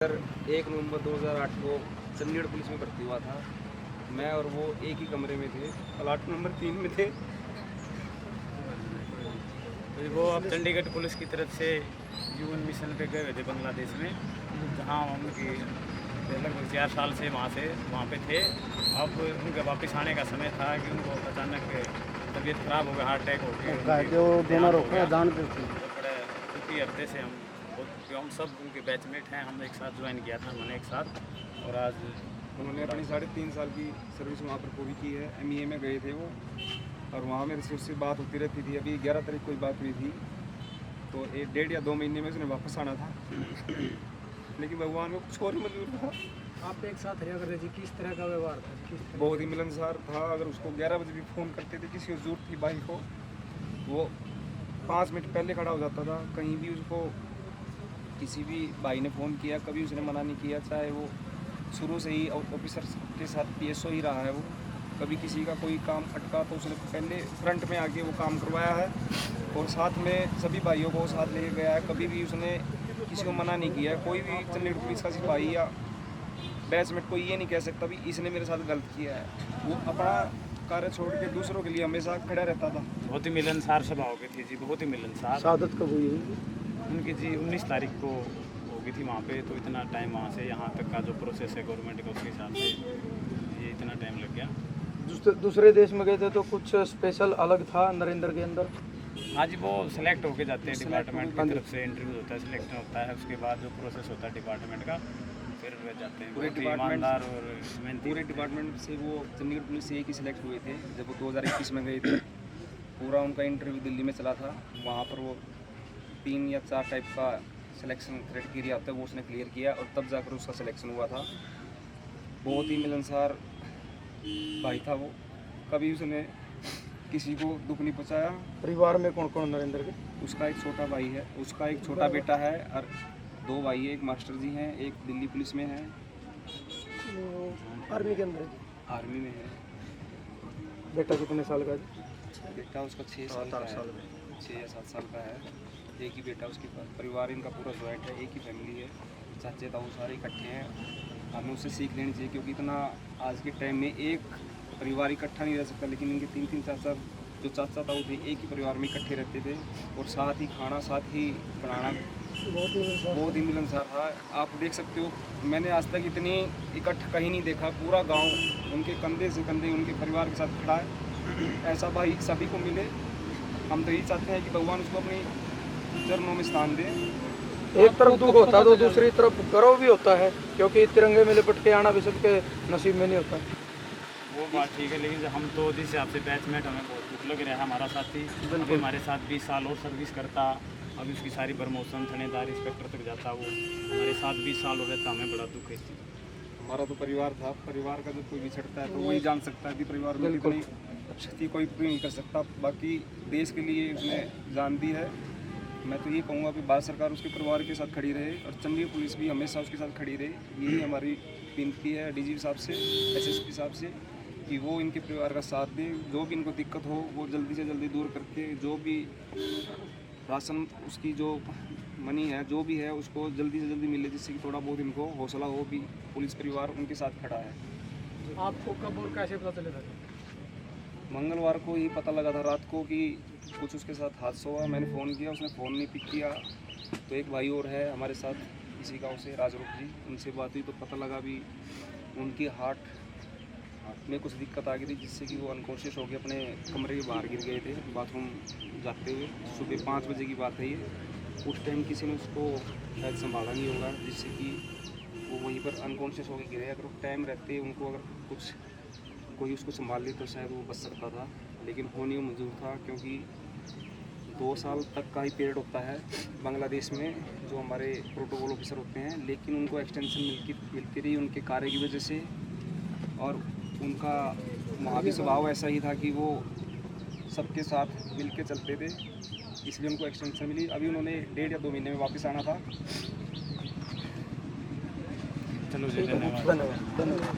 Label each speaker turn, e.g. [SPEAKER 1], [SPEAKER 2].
[SPEAKER 1] Sir 1 नवंबर 2008 को Chandigarh police में भर्ती हुआ था। मैं और वो एक ही कमरे में थे, प्लाट नंबर 3 में थे।
[SPEAKER 2] तो वो अब चंडीगढ़ पुलिस की तरफ से यूएन मिशन पे गए हुए थे बांग्लादेश में, जहाँ उनकी लगभग 4 साल से वहाँ पे थे। अब उनके वापस आने का समय था कि उनको अचानक तबीयत खराब हो गया, हार्ट अटैक हो गया। बड़े दुखी हृदय से हम सब उनके बैचमेट हैं, हम एक साथ ज्वाइन किया था उन्होंने एक साथ। और आज
[SPEAKER 1] उन्होंने अपनी 3.5 साल की सर्विस वहाँ पर पूरी की है। MEA में गए थे वो, और वहाँ मेरे से उससे बात होती रहती थी। अभी 11 तारीख कोई बात हुई थी, तो 1.5 या 2 महीने में उसने वापस आना था। लेकिन भगवान को कुछ और ही मंजूर था।
[SPEAKER 3] आप एक साथ रहा करते थे, किस तरह का व्यवहार था? किस तरह?
[SPEAKER 1] बहुत ही मिलनसार था। अगर उसको 11 बजे भी फ़ोन करते थे, किसी को जरूरत थी भाई को, वो 5 मिनट पहले खड़ा हो जाता था। कहीं भी उसको किसी भी भाई ने फ़ोन किया, कभी उसने मना नहीं किया। चाहे वो शुरू से ही ऑफिसर के साथ PSO ही रहा है वो। कभी किसी का कोई काम अटका तो उसने पहले फ्रंट में आके वो काम करवाया है, और साथ में सभी भाइयों को साथ लेके गया है। कभी भी उसने किसी को मना नहीं किया है। कोई भी चंडीगढ़ पुलिस का सिपाही या बैचमेट कोई ये नहीं कह सकता भी इसने मेरे साथ गलत किया है। वो अपना कार्य छोड़ के दूसरों के लिए हमेशा खड़ा रहता था।
[SPEAKER 2] बहुत ही मिलनसार स्वभाव की थी जी, बहुत ही मिलनसार।
[SPEAKER 3] शहादत कब हुई?
[SPEAKER 2] उनकी जी 19 तारीख को हो गई थी वहाँ पे। तो इतना टाइम वहाँ से यहाँ तक का जो प्रोसेस है गवर्नमेंट का, उसके हिसाब से ये इतना टाइम लग गया।
[SPEAKER 3] दूसरे देश में गए थे तो कुछ स्पेशल अलग था नरेंद्र के अंदर?
[SPEAKER 2] आज वो सेलेक्ट होके जाते हैं डिपार्टमेंट की तरफ से, इंटरव्यू होता है, सिलेक्शन होता है, उसके बाद जो प्रोसेस होता है डिपार्टमेंट का, फिर वे जाते हैं।
[SPEAKER 1] पूरे
[SPEAKER 2] बहुत ही ईमानदार और मेहनती।
[SPEAKER 1] पूरे डिपार्टमेंट से वो चंडीगढ़ पुलिस से एक ही सिलेक्ट हुए थे जब वो 2021 में गए थे। पूरा उनका इंटरव्यू दिल्ली में चला था। वहाँ पर वो 3 या 4 टाइप का सिलेक्शन क्राइटेरिया होता है, वो उसने क्लियर किया और तब जाकर उसका सिलेक्शन हुआ था। बहुत ही मिलनसार भाई था वो। कभी उसने किसी को दुख नहीं पहुँचाया।
[SPEAKER 3] परिवार में कौन कौन नरेंद्र के?
[SPEAKER 1] उसका एक छोटा भाई है, उसका एक छोटा बेटा है, और 2 भाई है। एक मास्टर जी हैं, एक दिल्ली पुलिस में है,
[SPEAKER 3] आर्मी के अंदर?
[SPEAKER 1] आर्मी में है।
[SPEAKER 3] बेटा कितने साल का?
[SPEAKER 1] बेटा उसका 6 साल का है, 6 या 7 साल का है। एक ही बेटा उसके पास। परिवार इनका पूरा जॉइंट है, एक ही फैमिली है। चाचे ताऊ सारे इकट्ठे हैं। हमें उससे सीख लेनी चाहिए, क्योंकि इतना आज के टाइम में एक परिवार इकट्ठा नहीं रह सकता। लेकिन इनके 3-3 चाचा जो चाचा ताऊ थे, एक ही परिवार में इकट्ठे रहते थे, और साथ ही खाना, साथ ही बनाना। बहुत ही मिलनसार था। आप देख सकते हो, मैंने आज तक इतनी इकट्ठा कहीं नहीं देखा। पूरा गांव उनके कंधे से कंधे उनके परिवार के साथ खड़ा है। ऐसा भाई सभी को मिले। हम तो यही चाहते हैं कि भगवान उसको अपनी चरणों में स्थान दे।
[SPEAKER 3] एक तरफ दुख होता तो दूसरी तरफ गर्व भी होता है, क्योंकि तिरंगे में लिपट के आना भी सबके नसीब में नहीं होता।
[SPEAKER 2] वो बात ठीक है, लेकिन हम तो जिस हिसाब से बैचमेट, हमें बहुत दुख लग रहा है। हमारा साथी अभी हमारे साथ 20 साल और सर्विस करता, अभी उसकी सारी प्रमोशन थानेदार इंस्पेक्टर तक जाता, वो हमारे साथ 20 साल हो रहता। हमें बड़ा दुख है।
[SPEAKER 1] हमारा तो परिवार था। परिवार का जब कोई बिछड़ता है तो वही जान सकता है कि परिवार में कितनी क्षति कोई पूरी नहीं कर सकता। बाकी देश के लिए उसने जान दी है। मैं तो ये कहूँगा कि भारत सरकार उसके परिवार के साथ खड़ी रहे, और चंडीगढ़ पुलिस भी हमेशा उसके साथ खड़ी रहे। यही हमारी विनती है DGP साहब से, SSP साहब से, कि वो इनके परिवार का साथ दें। जो भी इनको दिक्कत हो वो जल्दी से जल्दी दूर करके, जो भी राशन, उसकी जो मनी है, जो भी है, उसको जल्दी से जल्दी मिले, जिससे कि थोड़ा बहुत इनको हौसला हो भी पुलिस परिवार उनके साथ खड़ा है।
[SPEAKER 3] आपको कब और कैसे पता चला था?
[SPEAKER 1] मंगलवार को ही पता लगा था रात को कि कुछ उसके साथ हादसा हुआ। मैंने फ़ोन किया, उसने फ़ोन नहीं पिक किया। तो एक भाई और है हमारे साथ इसी गांव से, राजरूप जी, उनसे बात हुई तो पता लगा भी उनकी हार्ट में कुछ दिक्कत आ गई थी, जिससे कि वो अनकॉन्शियस हो गए, अपने कमरे के बाहर गिर गए थे बाथरूम जाते हुए। सुबह 5 बजे की बात है ये। उस टाइम किसी ने उसको शायद संभाला नहीं होगा, जिससे कि वो वहीं पर अनकॉन्शियस होकर गिरे। अगर टाइम रहते उनको अगर कुछ कोई उसको संभाल ले तो शायद वो बच सकता था, लेकिन होने मंजूर था। क्योंकि 2 साल तक का ही पीरियड होता है बांग्लादेश में जो हमारे प्रोटोकॉल ऑफिसर होते हैं, लेकिन उनको एक्सटेंशन मिलती रही उनके कार्य की वजह से। और उनका वहाँ भी स्वभाव ऐसा ही था कि वो सबके साथ मिल के चलते थे, इसलिए उनको एक्सटेंशन मिली। अभी उन्होंने 1.5 या 2 महीने में वापस आना था।
[SPEAKER 2] चलो जी, धन्यवाद।
[SPEAKER 3] धन्यवाद।